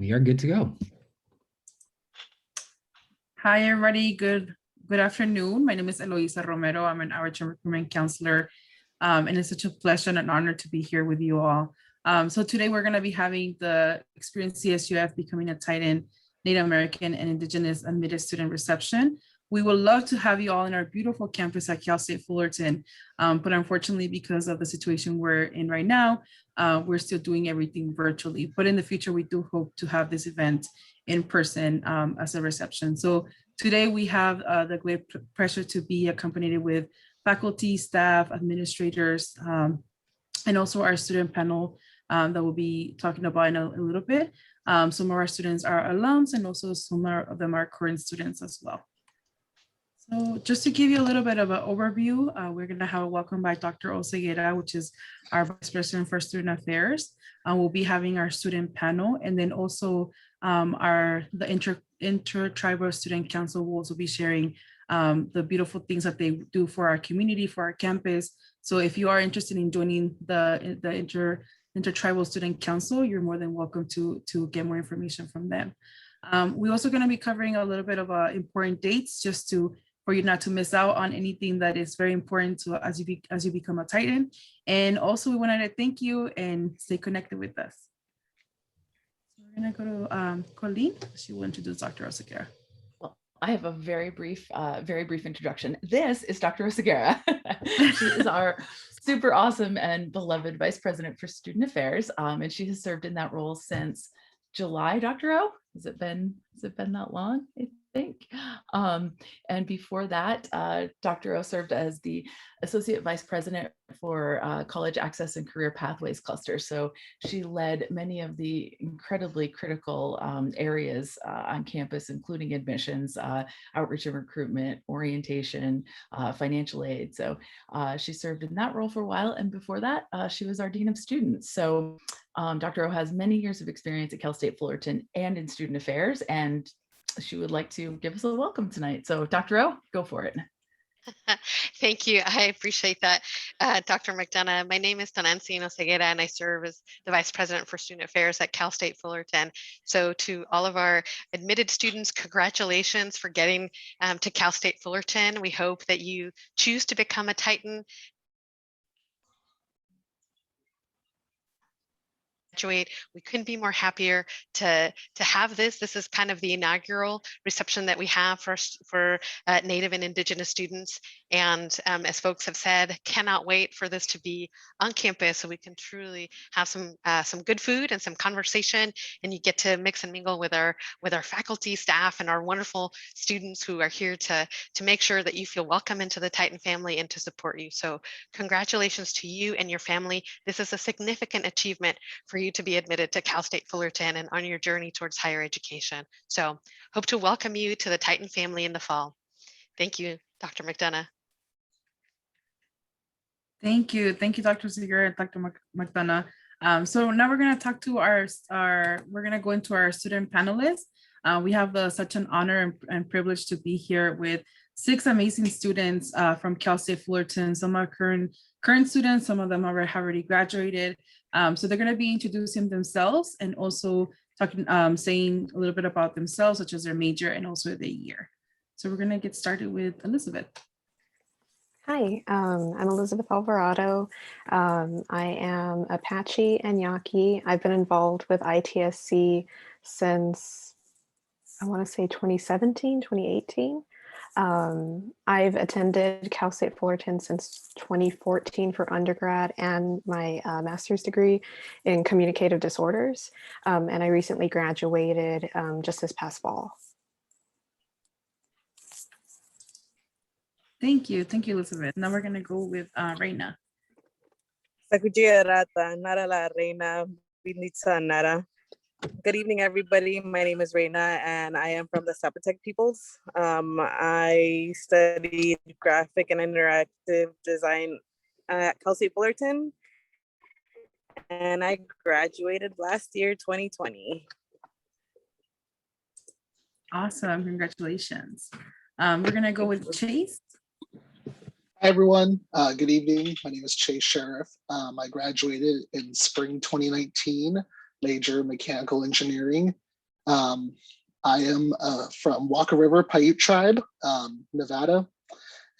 We are good to go. Hi, everybody. Good afternoon. My name is Eloisa Romero. I'm an outreach and recruitment counselor, and it's such a pleasure and an honor to be here with you all. So today we're going to be having the Experience CSUF Becoming a Titan Native American and Indigenous Admitted Student Reception. We would love to have you all in our beautiful campus at Cal State Fullerton, but unfortunately, because of the situation we're in right now, we're still doing everything virtually. But in the future, we do hope to have this event in person as a reception. So today we have the great pleasure to be accompanied with faculty, staff, administrators, and also our student panel that we'll be talking about in a little bit. Some of our students are alums, and also some of them are current students as well. So just to give you a little bit of an overview, we're going to have a welcome by Dr. Oseguera, which is our Vice President for Student Affairs. We'll be having our student panel, and then also the Intertribal Student Council will also be sharing the beautiful things that they do for our community, for our campus. So if you are interested in joining the Intertribal Student Council, you're more than welcome to get more information from them. We're also going to be covering a little bit of important dates just for you not to miss out on anything that is very important to as you become a Titan. And also we wanted to thank you and stay connected with us. So we're going to go to Colleen. She will introduce Dr. Oseguera. Well, I have a very brief introduction. This is Dr. Oseguera. She is our super awesome and beloved Vice President for Student Affairs, and she has served in that role since July. Dr. O, has it been that long? I think. And before that, Dr. O served as the Associate Vice President for College Access and Career Pathways Cluster. So she led many of the incredibly critical areas on campus, including admissions, outreach and recruitment, orientation, financial aid. So she served in that role for a while. And before that, she was our Dean of Students. So Dr. O has many years of experience at Cal State Fullerton and in student affairs, and she would like to give us a welcome tonight. So Dr. O, go for it. Thank you. I appreciate that, Dr. McDonough. My name is Tonantzin Oseguera, and I serve as the Vice President for Student Affairs at Cal State Fullerton. So to all of our admitted students, congratulations for getting to Cal State Fullerton. We hope that you choose to become a Titan. We couldn't be more happier to have this. This is kind of the inaugural reception that we have for Native and Indigenous students. And as folks have said, cannot wait for this to be on campus so we can truly have some good food and some conversation, and you get to mix and mingle with our faculty, staff, and our wonderful students who are here to make sure that you feel welcome into the Titan family and to support you. So congratulations to you and your family. This is a significant achievement for you to be admitted to Cal State Fullerton and on your journey towards higher education. So hope to welcome you to the Titan family in the fall. Thank you, Dr. McDonough. Thank you, Dr. Oseguera and Dr. McDonough. So now we're going to talk to we're going to go into our student panelists. We have such an honor and privilege to be here with 6 amazing students from Cal State Fullerton. Some are current students, some of them have already graduated. So they're going to be introducing themselves and also talking, saying a little bit about themselves, such as their major and also their year. So we're going to get started with Elizabeth. Hi, I'm Elizabeth Alvarado. I am Apache and Yaqui. I've been involved with ITSC since, I want to say 2017, 2018. I've attended Cal State Fullerton since 2014 for undergrad and my master's degree in communicative disorders. And I recently graduated just this past fall. Thank you, Elizabeth. Now we're gonna go with Reina. Nara la Reina, Binitsa Nara. Good evening, everybody. My name is Reina, and I am from the Zapotec peoples. I studied graphic and interactive design at Cal State Fullerton, and I graduated last year, 2020. Awesome, congratulations. We're gonna go with Chase. Hi, everyone. Good evening. My name is Chase Sheriff. I graduated in spring 2019, major mechanical engineering. I am from Walker River Paiute Tribe, Nevada,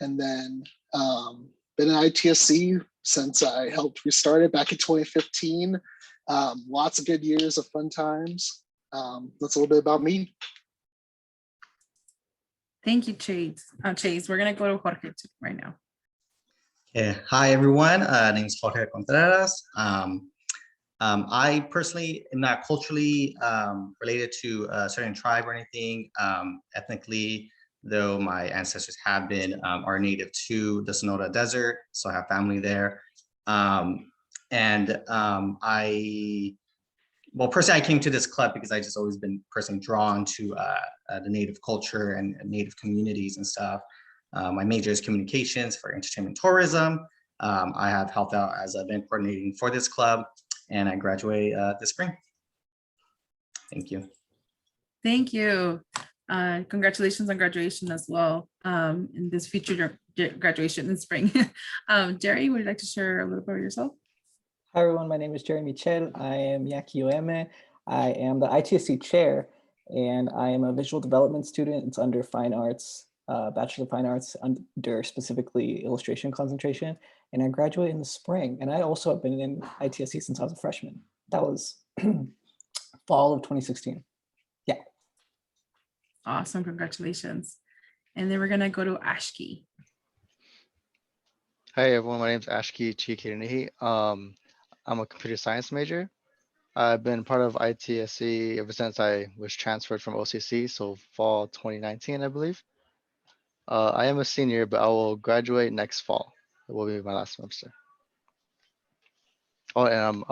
and then been in ITSC since I helped restart it back in 2015. Lots of good years of fun times. That's a little bit about me. Thank you, Chase. Chase, we're gonna go to Jorge right now. Okay. Hi, everyone. Name is Jorge Contreras. I personally am not culturally related to a certain tribe or anything. Ethnically, though my ancestors have been, are native to the Sonora Desert, so I have family there. Well, personally, I came to this club because I just always been personally drawn to the Native culture and Native communities and stuff. My major is communications for entertainment tourism. I have helped out as event coordinating for this club, and I graduate this spring. Thank you. Thank you. Congratulations on graduation as well, in this future graduation in spring. Jerry, would you like to share a little bit of yourself? Hi everyone, my name is Jerry Michel. I am Yaki Oeme. I am the ITSC chair, and I am a visual development student. It's under Fine Arts, Bachelor of Fine Arts, under specifically illustration concentration. And I graduate in the spring. And I also have been in ITSC since I was a freshman. That was fall of 2016. Yeah. Awesome, congratulations. And then we're gonna go to Ashki. Hi everyone, my name is Ashki Chikirinihi. I'm a computer science major. I've been part of ITSC ever since I was transferred from OCC, so fall 2019, I believe. I am a senior, but I will graduate next fall. It will be my last semester. Oh, and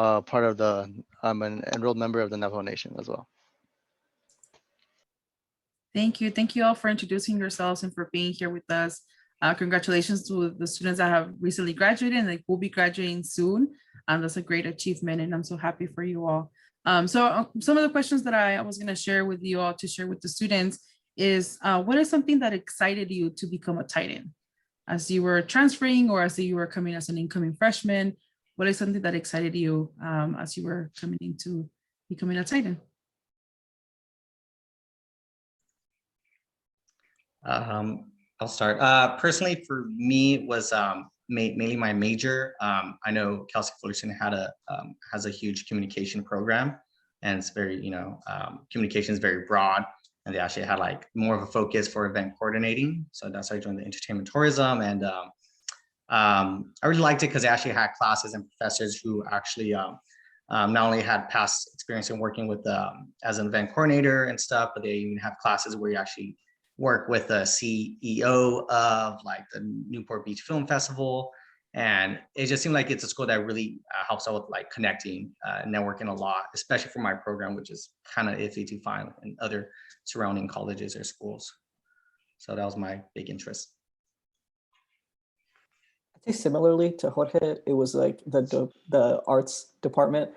I'm an enrolled member of the Navajo Nation as well. Thank you. Thank you all for introducing yourselves and for being here with us. Congratulations to the students that have recently graduated and they will be graduating soon. That's a great achievement and I'm so happy for you all. Some of the questions that I was gonna share with you all to share with the students is what is something that excited you to become a Titan? As you were transferring or as you were coming as an incoming freshman, what is something that excited you as you were coming into becoming a Titan? I'll start. Personally, for me, it was mainly my major. I know Kelsey Fullerton has a huge communication program, and it's very, communication is very broad, and they actually had like more of a focus for event coordinating. So that's why I joined the entertainment tourism, and I really liked it because they actually had classes and professors who actually not only had past experience in working with as an event coordinator and stuff, but they even have classes where you actually work with the CEO of like the Newport Beach Film Festival. And it just seemed like it's a school that really helps out with like connecting, networking a lot, especially for my program, which is kind of iffy to find in other surrounding colleges or schools. So that was my big interest. I'd say similarly to Jorge, it was like the arts department.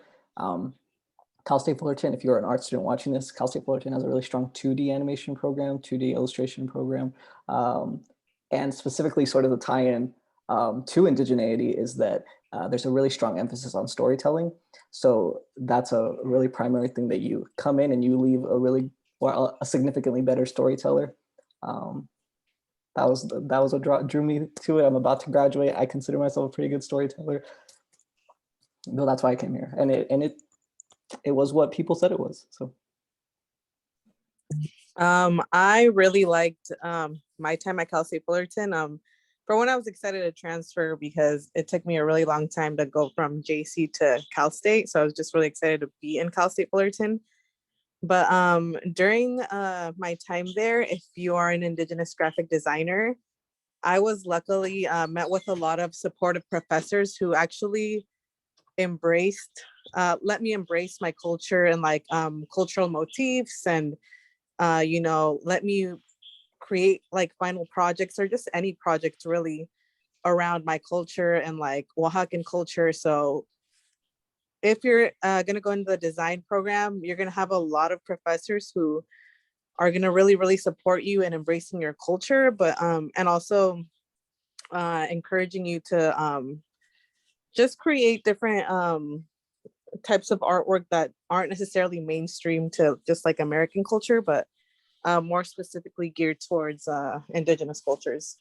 Cal State Fullerton, if you're an art student watching this, Cal State Fullerton has a really strong 2D animation program, 2D illustration program. And specifically sort of the tie-in to indigeneity is that there's a really strong emphasis on storytelling. So that's a really primary thing that you come in and you leave a significantly better storyteller. That was what drew me to it. I'm about to graduate. I consider myself a pretty good storyteller. No, that's why I came here. And it was what people said it was. So I really liked my time at Cal State Fullerton. For one, I was excited to transfer because it took me a really long time to go from JC to Cal State. So I was just really excited to be in Cal State Fullerton. But during my time there, if you are an Indigenous graphic designer, I was luckily met with a lot of supportive professors who actually let me embrace my culture and like cultural motifs and let me create like final projects or just any projects really around my culture and like Oaxacan culture. So if you're going to go into the design program, you're going to have a lot of professors who are going to really, really support you in embracing your culture, but and also encouraging you to just create different types of artwork that aren't necessarily mainstream to just like American culture, but more specifically geared towards Indigenous cultures.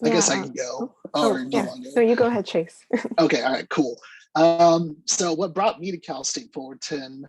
I guess I Yeah. can go. Oh, Or do you yeah. want to No, go? you go ahead, Chase. Okay, all right, cool. So what brought me to Cal State Fullerton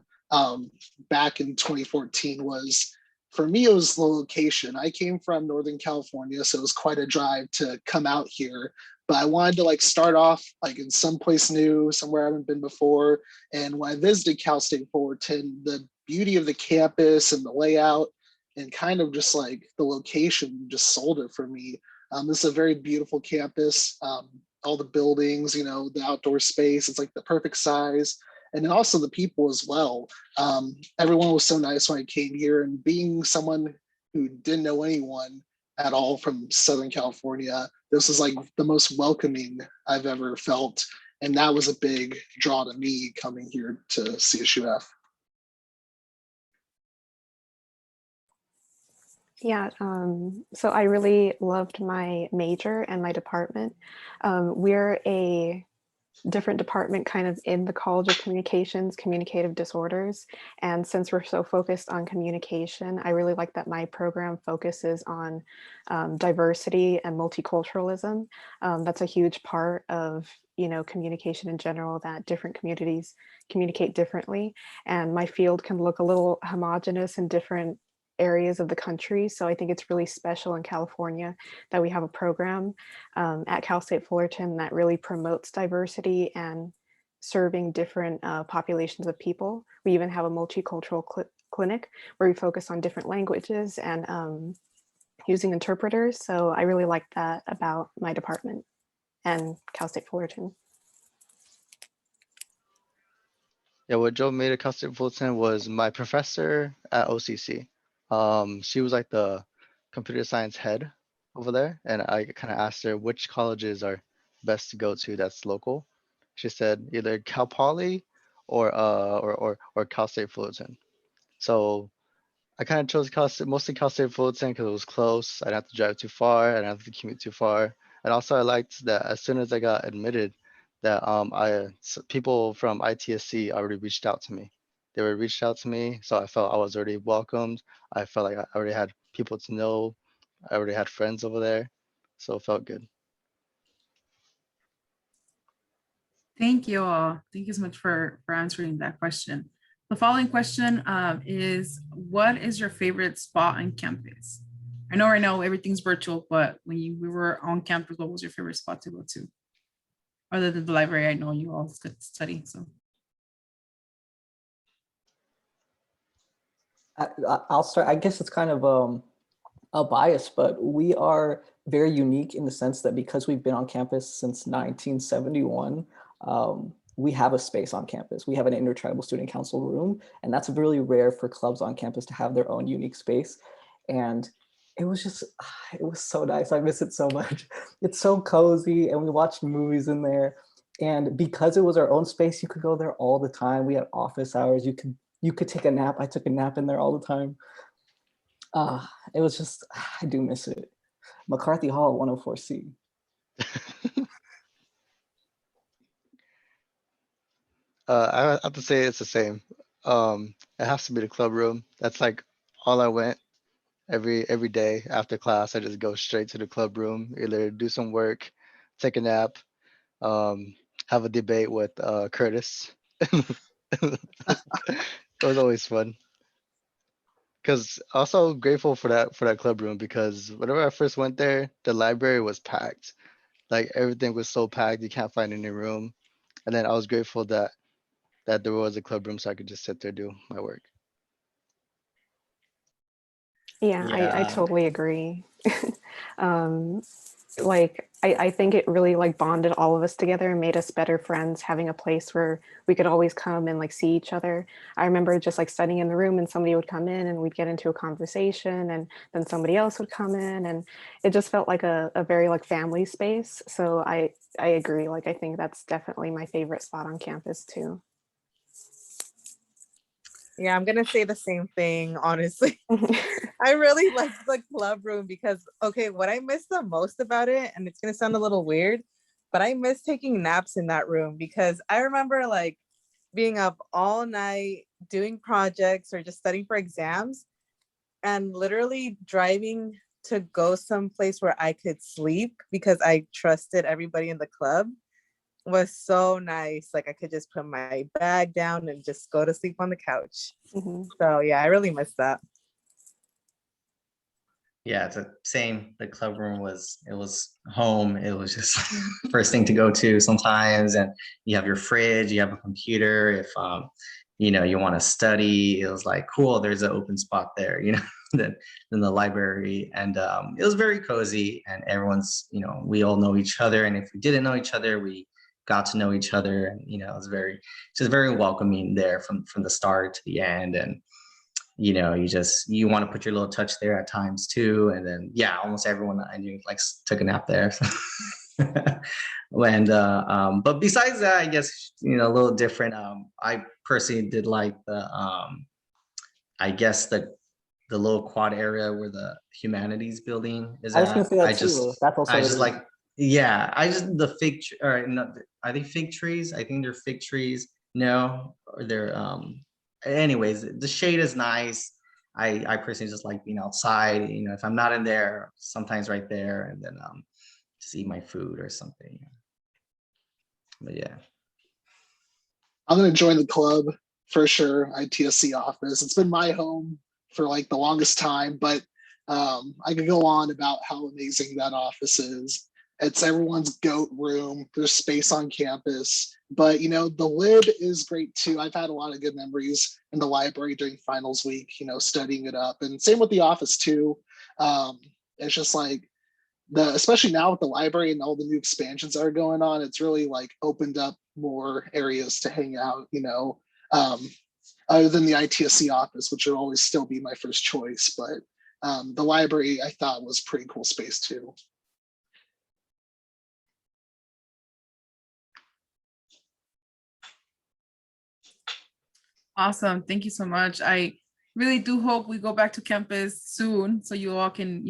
back in 2014 was, for me, it was the location. I came from Northern California, so it was quite a drive to come out here. But I wanted to like start off like in someplace new, somewhere I haven't been before. And when I visited Cal State Fullerton, the beauty of the campus and the layout and kind of just like the location just sold it for me. This is a very beautiful campus. All the buildings, you know, the outdoor space, it's like the perfect size. And then also the people as well. Everyone was so nice when I came here, and being someone who didn't know anyone at all from Southern California, this was like the most welcoming I've ever felt. And that was a big draw to me coming here to CSUF. Yeah, so I really loved my major and my department. We're a different department kind of in the College of Communications, communicative disorders. And since we're so focused on communication, I really like that my program focuses on diversity and multiculturalism. That's a huge part of, you know, communication in general, that different communities communicate differently. And my field can look a little homogenous in different areas of the country. So I think it's really special in California that we have a program at Cal State Fullerton that really promotes diversity and serving different populations of people. We even have a multicultural clinic where we focus on different languages and using interpreters. So I really like that about my department and Cal State Fullerton. Yeah, what drove me to Cal State Fullerton was my professor at OCC. She was like the computer science head over there, and I kind of asked her which colleges are best to go to that's local. She said either Cal Poly or Cal State Fullerton. So I kind of chose mostly Cal State Fullerton because it was close. I didn't have to drive too far. I didn't have to commute too far. And also I liked that as soon as I got admitted, that people from ITSC already reached out to me. They were reached out to me, so I felt I was already welcomed. I felt like I already had people to know. I already had friends over there, so it felt good. Thank you all. Thank you so much for answering that question. The following question is, what is your favorite spot on campus? I know right now everything's virtual, but when we were on campus, what was your favorite spot to go to? Other than the library, I know you all could study, so. I'll start. I guess it's kind of a bias, but we are very unique in the sense that because we've been on campus since 1971, we have a space on campus. We have an intertribal student council room, and that's really rare for clubs on campus to have their own unique space. And it was just, it was so nice. I miss it so much. It's so cozy, and we watched movies in there. And because it was our own space, you could go there all the time. We had office hours. You could take a nap. I took a nap in there all the time. It was just, I do miss it. McCarthy Hall, 104C. I have to say it's the same. It has to be the club room. That's like all I went every day after class. I just go straight to the club room, either do some work, take a nap, have a debate with Curtis. It was always fun. Because also grateful for that club room, because whenever I first went there, the library was packed. Like everything was so packed, you can't find any room. And then I was grateful that there was a club room so I could just sit there do my work. Yeah, I totally agree. Like I think it really like bonded all of us together and made us better friends, having a place where we could always come and like see each other. I remember just like studying in the room and somebody would come in and we'd get into a conversation, and then somebody else would come in, and it just felt like a very like family space. So I agree. Like I think that's definitely my favorite spot on campus too. Yeah, I'm gonna say the same thing, honestly. I really like the club room because, okay, what I miss the most about it, and it's gonna sound a little weird, but I miss taking naps in that room because I remember like being up all night doing projects or just studying for exams and literally driving to go someplace where I could sleep because I trusted everybody in the club was so nice. Like I could just put my bag down and just go to sleep on the couch. Mhm. So yeah, I really miss that. Yeah, it's the same. The club room was home. It was just first thing to go to sometimes. And you have your fridge, you have a computer. If you want to study, it was like, cool, there's an open spot there, then the library. And it was very cozy, and everyone's, we all know each other. And if we didn't know each other, we got to know each other. And it was just very welcoming there from the start to the end. And you want to put your little touch there at times too. And then yeah, almost everyone I knew like took a nap there. And but besides that, I guess a little different. I personally did like the I guess the little quad area where the humanities building is I was gonna at. say that too. That's also I just really like, yeah, I just the or not, are they fig trees? I think they're fig trees. No, or they're anyways, the shade is nice. I personally just like being outside. If I'm not in there, sometimes right there, and then just eat my food or something. But yeah. I'm gonna join the club for sure. ITSC office. It's been my home for like the longest time, but I could go on about how amazing that office is. It's everyone's goat room. There's space on campus, but the lib is great too. I've had a lot of good memories in the library during finals week. Studying it up, and same with the office too. It's just like especially now with the library and all the new expansions that are going on, it's really like opened up more areas to hang out, other than the ITSC office, which would always still be my first choice. But the library I thought was pretty cool space too. Awesome. Thank you so much. I really do hope we go back to campus soon so you all can,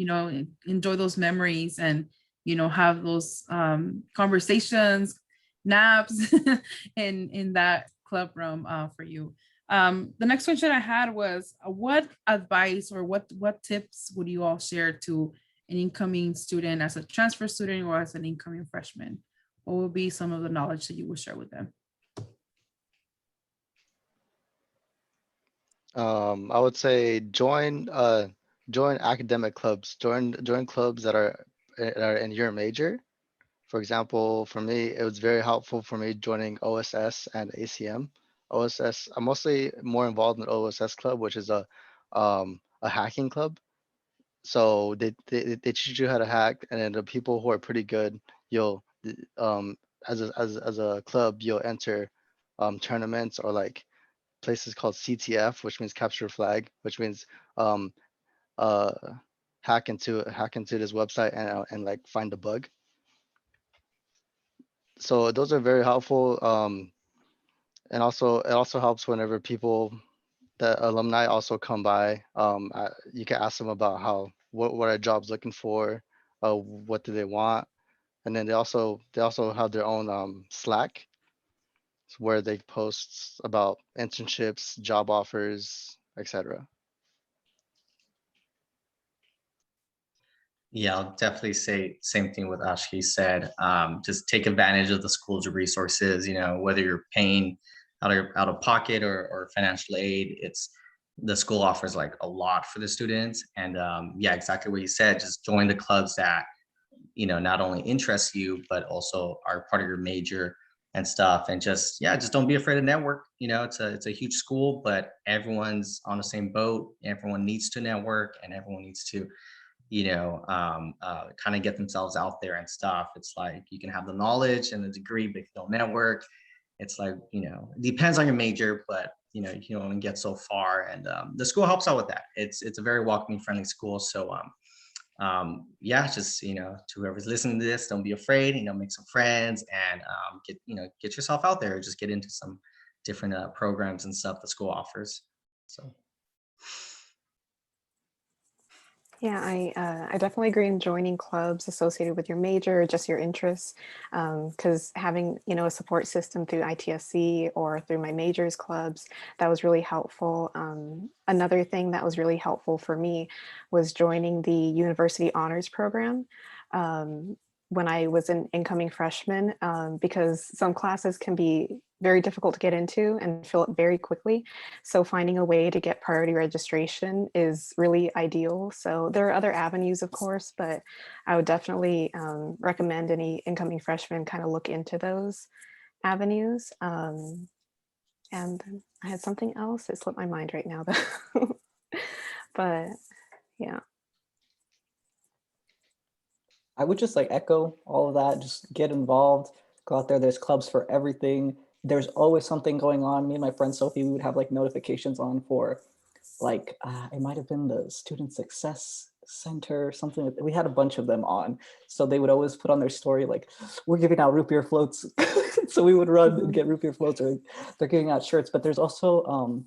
enjoy those memories and, have those conversations, naps in that club room for you. The next question I had was what advice or what tips would you all share to an incoming student as a transfer student or as an incoming freshman? What would be some of the knowledge that you would share with them? I would say join academic clubs, join clubs that are in your major. For example, for me, it was very helpful for me joining OSS and ACM. OSS, I'm mostly more involved in the OSS club, which is a hacking club. So they teach you how to hack, and then the people who are pretty good, you'll as a club, you'll enter tournaments or like places called CTF, which means capture flag, which means um, uh, hack into this website and like find the bug. So those are very helpful. And also it also helps whenever the alumni also come by. You can ask them about what are jobs looking for, what do they want, and then they also have their own Slack where they post about internships, job offers, etc. Yeah, I'll definitely say same thing with Ashki said. Just take advantage of the school's resources. Whether you're paying out of pocket or financial aid, it's the school offers like a lot for the students. And yeah, exactly what you said. Just join the clubs that not only interest you but also are part of your major and stuff. And just don't be afraid to network. It's a huge school, but everyone's on the same boat. Everyone needs to network, and everyone needs to kind of get themselves out there and stuff. It's like you can have the knowledge and the degree, but if you don't network, it's like, it depends on your major, but you can only get so far. And the school helps out with that. It's a very welcoming, friendly school. So yeah, just to whoever's listening to this, don't be afraid, make some friends and get yourself out there, just get into some different programs and stuff the school offers. So Yeah, I definitely agree in joining clubs associated with your major or just your interests, because having, a support system through ITSC or through my majors clubs, that was really helpful. Another thing that was really helpful for me was joining the university honors program. When I was an incoming freshman, because some classes can be very difficult to get into and fill up very quickly. So finding a way to get priority registration is really ideal. So there are other avenues, of course, but I would definitely recommend any incoming freshmen kind of look into those avenues. And I had something else that slipped my mind right now, though. But yeah. I would just like echo all of that. Just get involved, go out there. There's clubs for everything. There's always something going on. Me and my friend Sophie, we would have like notifications on for like, it might have been the Student Success Center or something. We had a bunch of them on. So they would always put on their story, like, we're giving out root beer floats. So we would run and get root beer floats, or they're giving out shirts. But there's also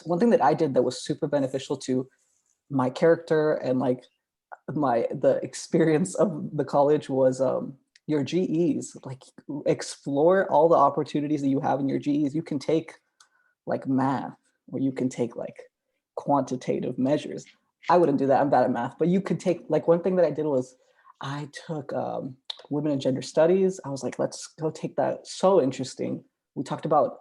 one thing that I did that was super beneficial to my character and like the experience of the college was your GEs. Like, explore all the opportunities that you have in your GEs. You can take like math, or you can take like quantitative measures. I wouldn't do that, I'm bad at math, but you could take, like, one thing that I did was I took women and gender studies. I was like, let's go take that. So interesting. We talked about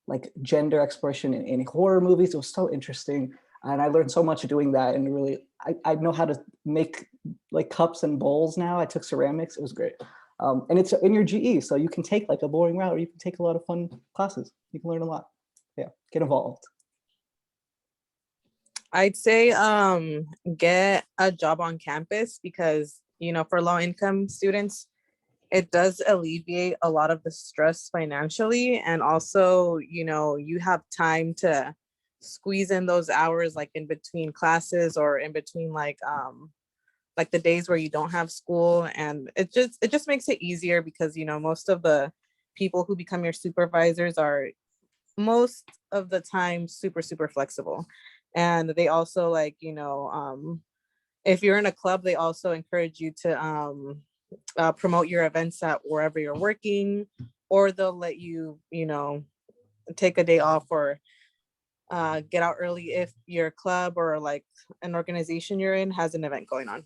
like gender exploration in horror movies. It was so interesting. And I learned so much doing that. And really, I know how to make like cups and bowls now. I took ceramics, it was great. And it's in your GE, so you can take like a boring route, or you can take a lot of fun classes. You can learn a lot. Yeah, get involved. I'd say get a job on campus, because for low income students, it does alleviate a lot of the stress financially, and also you have time to squeeze in those hours, like in between classes or in between like the days where you don't have school. And it just makes it easier, because most of the people who become your supervisors are most of the time super flexible. And they also, like, if you're in a club, they also encourage you to promote your events at wherever you're working, or they'll let you take a day off, or get out early if your club or like an organization you're in has an event going on.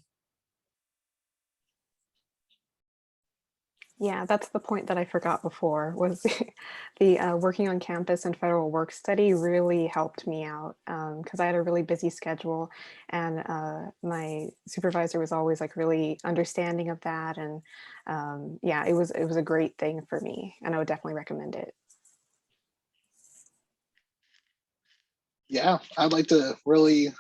Yeah, that's the point that I forgot before, was the working on campus and federal work study really helped me out, because I had a really busy schedule, and my supervisor was always like really understanding of that. And yeah, it was a great thing for me, and I would definitely recommend it. Yeah, I'd like to really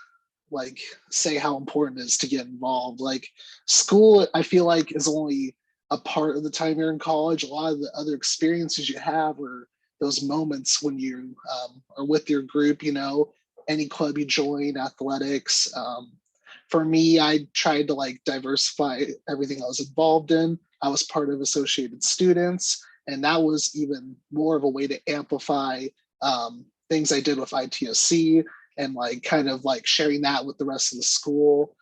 like say how important it is to get involved. Like, school, I feel like, is only a part of the time you're in college. A lot of the other experiences you have are those moments when you are with your group, any club you join, athletics. For me, I tried to like diversify everything I was involved in. I was part of Associated Students, and that was even more of a way to amplify things I did with ITSC, and like kind of like sharing that with the rest of the school.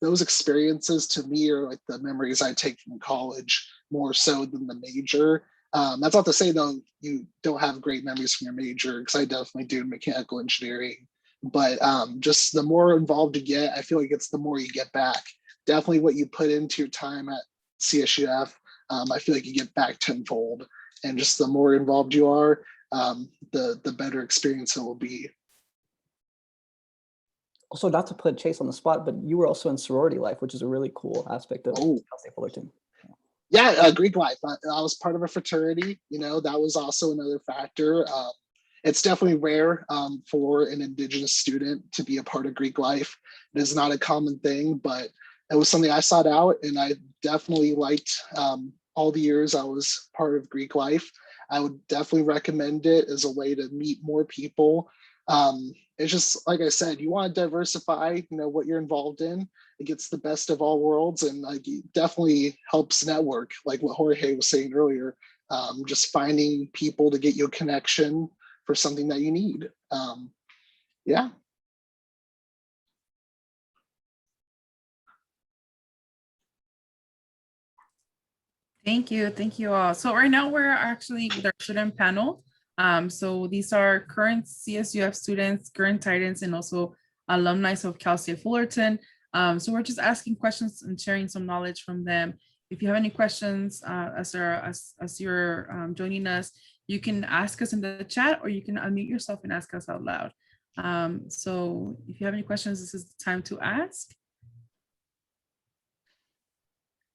Those experiences to me are like the memories I take from college more so than the major. That's not to say though you don't have great memories from your major, because I definitely do mechanical engineering. But just the more involved you get, I feel like it's the more you get back. Definitely what you put into your time at CSUF, I feel like you get back tenfold. And just the more involved you are, the better experience it will be. Also, not to put Chase on the spot, but you were also in sorority life, which is a really cool aspect of Cal State Fullerton. Yeah, Greek life. I was part of a fraternity. That was also another factor. It's definitely rare for an Indigenous student to be a part of Greek life. It is not a common thing, but it was something I sought out, and I definitely liked all the years I was part of Greek life. I would definitely recommend it as a way to meet more people. It's just, like I said, you want to diversify, what you're involved in. It gets the best of all worlds, and like it definitely helps network, like what Jorge was saying earlier. Just finding people to get you a connection for something that you need. Yeah. Thank you all. So right now we're actually with our student panel. So these are current CSUF students, current Titans, and also alumni of Cal State Fullerton. So we're just asking questions and sharing some knowledge from them. If you have any questions as you're joining us, you can ask us in the chat, or you can unmute yourself and ask us out loud. So if you have any questions, this is the time to ask.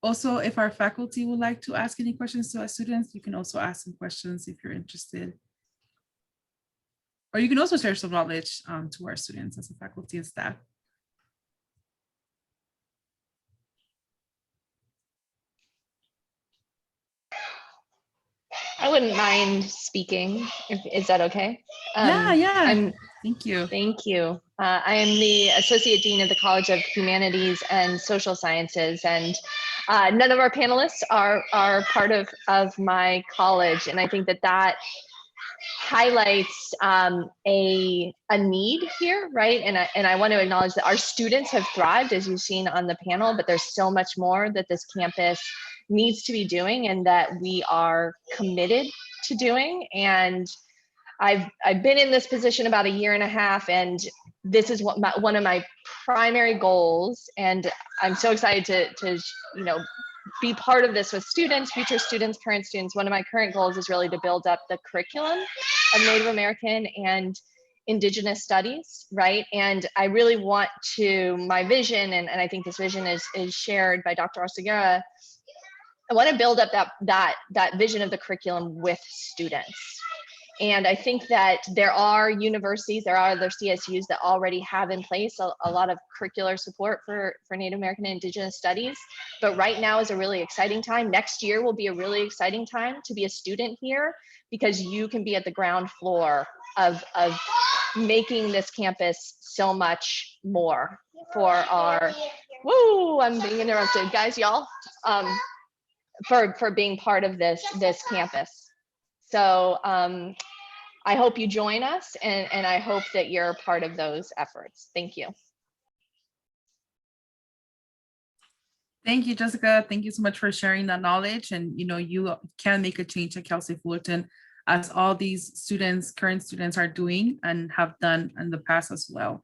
Also, if our faculty would like to ask any questions to our students, you can also ask some questions if you're interested. Or you can also share some knowledge to our students as a faculty and staff. I wouldn't mind speaking. Is that okay? Yeah. Thank you. Thank you. I am the Associate Dean of the College of Humanities and Social Sciences, and none of our panelists are part of my college, and I think that highlights a need here, right? And I want to acknowledge that our students have thrived, as you've seen on the panel, but there's so much more that this campus needs to be doing and that we are committed to doing. And I've been in this position about a year and a half, and this is one of my primary goals. And I'm so excited to be part of this with students, future students, current students. One of my current goals is really to build up the curriculum of Native American and Indigenous studies, right? And I really want to, my vision, and I think this vision is shared by Dr. Oseguera, I want to build up that vision of the curriculum with students. And I think that there are universities, there are other CSUs that already have in place a lot of curricular support for Native American and Indigenous studies. But right now is a really exciting time. Next year will be a really exciting time to be a student here, because you can be at the ground floor of making this campus so much more for our, I'm being interrupted, guys, y'all, for being part of this campus. So I hope you join us, and I hope that you're part of those efforts. Thank you. Thank you, Jessica. Thank you so much for sharing that knowledge. And you can make a change at Cal State Fullerton, as all these students, current students, are doing and have done in the past as well.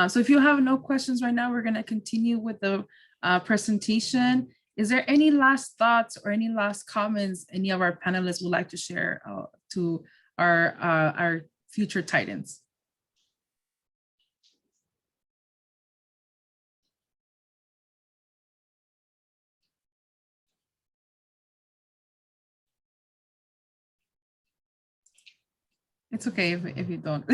So if you have no questions right now, we're going to continue with the presentation. Is there any last thoughts or any last comments any of our panelists would like to share to our future Titans? It's okay if you don't.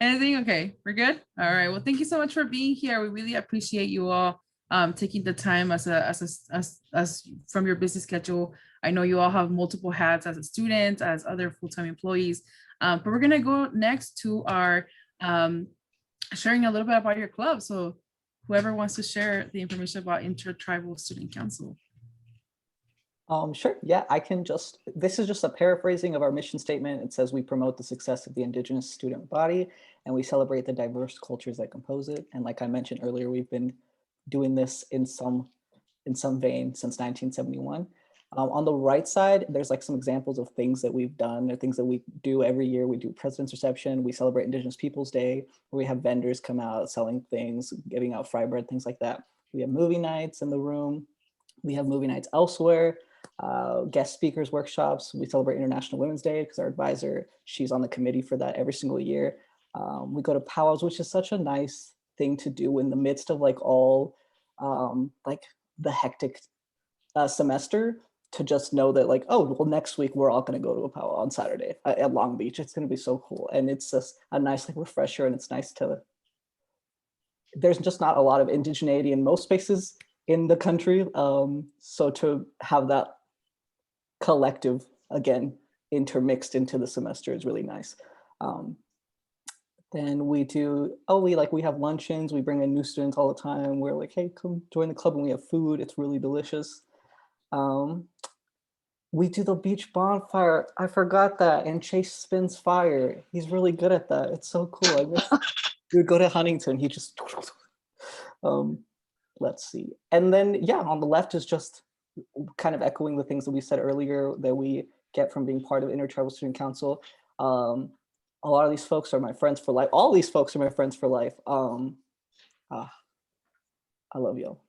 Anything? Okay, we're good. All right. Well, thank you so much for being here. We really appreciate you all taking the time as from your busy schedule. I know you all have multiple hats as a student, as other full-time employees, but we're gonna go next to our sharing a little bit about your club. So whoever wants to share the information about Intertribal Student Council. Sure, yeah, this is just a paraphrasing of our mission statement. It says we promote the success of the Indigenous student body, and we celebrate the diverse cultures that compose it. And like I mentioned earlier, we've been doing this in some vein since 1971. On the right side, there's like some examples of things that we've done, or things that we do every year. We do President's Reception, we celebrate Indigenous Peoples Day, where we have vendors come out selling things, giving out fry bread, things like that. We have movie nights in the room. We have movie nights elsewhere. Guest speakers workshops. We celebrate International Women's Day because our advisor, she's on the committee for that every single year. We go to powwows, which is such a nice thing to do in the midst of like all like the hectic semester, to just know that like, oh, well, next week we're all going to go to a powwow on Saturday at Long Beach. It's going to be so cool. And it's just a nice like refresher, and it's nice there's just not a lot of indigeneity in most spaces in the country. So to have that collective, again, intermixed into the semester is really nice. Then we have luncheons. We bring in new students all the time. We're like, hey, come join the club, and we have food. It's really delicious. We do the beach bonfire. I forgot that. And Chase spins fire. He's really good at that. It's so cool. I guess we would go to Huntington. He just, let's see. And then, yeah, on the left is just kind of echoing the things that we said earlier that we get from being part of Intertribal Student Council. A lot of these folks are my friends for life. All these folks are my friends for life. I love y'all.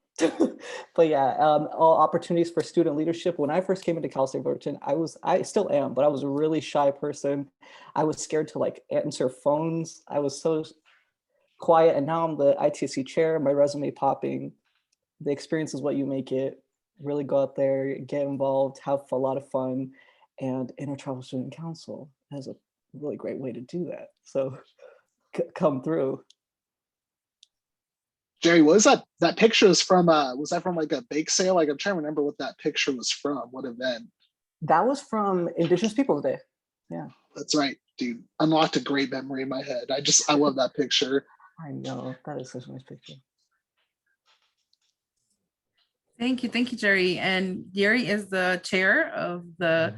But yeah, all opportunities for student leadership. When I first came into Cal State Fullerton, I still am, but I was a really shy person. I was scared to like answer phones. I was so quiet, and now I'm the ITSC chair, my resume popping. The experience is what you make it. Really go out there, get involved, have a lot of fun, and Intertribal Student Council has a really great way to do that. So come through. Jerry, what was that? That picture was from was that from like a bake sale? Like I'm trying to remember what that picture was from, what event. That was from Indigenous Peoples Day. Yeah. That's right, dude. Unlocked a great memory in my head. I love that picture. I know, that is such a nice picture. Thank you, Jerry. And Jerry is the chair of the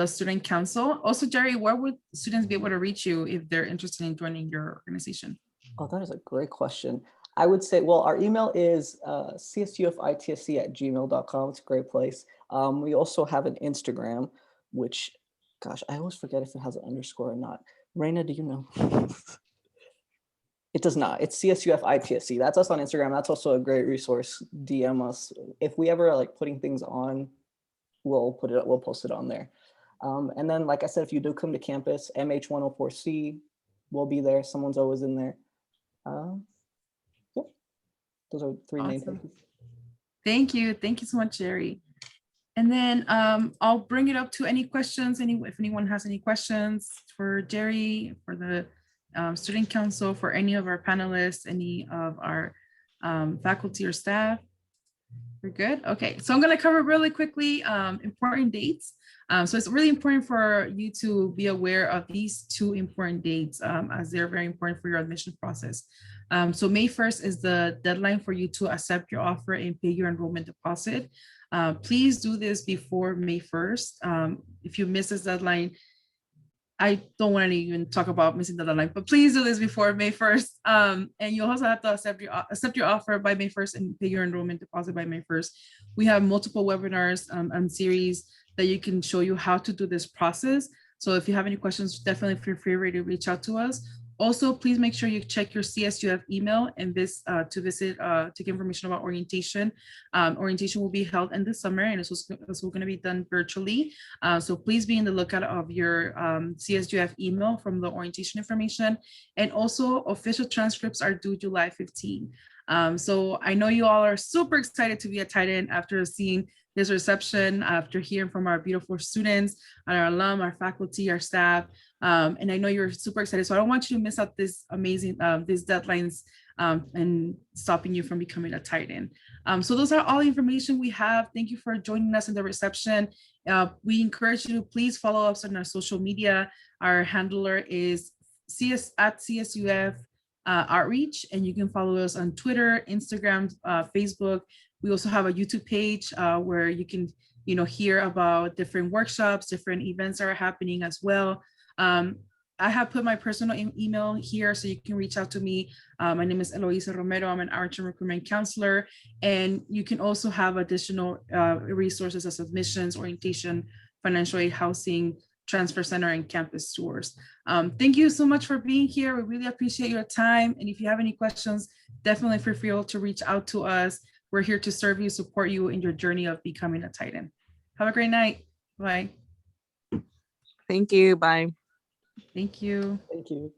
student council. Also, Jerry, where would students be able to reach you if they're interested in joining your organization? Oh, that is a great question. I would say, well, our email is csufitsc@gmail.com. It's a great place. We also have an Instagram, which, gosh, I always forget if it has an underscore or not. Raina, do you know? It does not. It's CSUF ITSC. That's us on Instagram. That's also a great resource. DM us. If we ever like putting things on, we'll post it on there. And then, like I said, if you do come to campus, MH104C, we'll be there. Someone's always in there. Yep. Those are three main things. Thank you so much, Jerry. And then I'll bring it up to any questions. If anyone has any questions for Jerry, for the student council, for any of our panelists, any of our faculty or staff. We're good. Okay, so I'm going to cover really quickly important dates. So it's really important for you to be aware of these two important dates as they're very important for your admission process. So May 1st is the deadline for you to accept your offer and pay your enrollment deposit. Please do this before May 1st. If you miss this deadline, I don't want to even talk about missing the deadline, but please do this before May 1st. And you also have to accept your offer by May 1st and pay your enrollment deposit by May 1st. We have multiple webinars and series that you can show you how to do this process. So if you have any questions, definitely feel free to reach out to us. Also, please make sure you check your CSUF email and to get information about orientation. Orientation will be held in the summer, and it's also going to be done virtually. So please be in the lookout of your CSUF email from the orientation information. And also, official transcripts are due July 15. So I know you all are super excited to be at Titan after seeing this reception, after hearing from our beautiful students, our alum, our faculty, our staff. And I know you're super excited. So I don't want you to miss out this amazing, these deadlines and stopping you from becoming a Titan. So those are all the information we have. Thank you for joining us in the reception. We encourage you to please follow us on our social media. Our handler is @CSUF Outreach, and you can follow us on Twitter, Instagram, Facebook. We also have a YouTube page where you can, hear about different workshops, different events that are happening as well. I have put my personal email here so you can reach out to me. My name is Eloisa Romero. I'm an outreach and recruitment counselor. And you can also have additional resources as admissions, orientation, financial aid, housing, transfer center, and campus tours. Thank you so much for being here. We really appreciate your time. And if you have any questions, definitely feel free to reach out to us. We're here to serve you, support you in your journey of becoming a Titan. Have a great night. Bye. Thank you. Bye. Thank you. Thank you.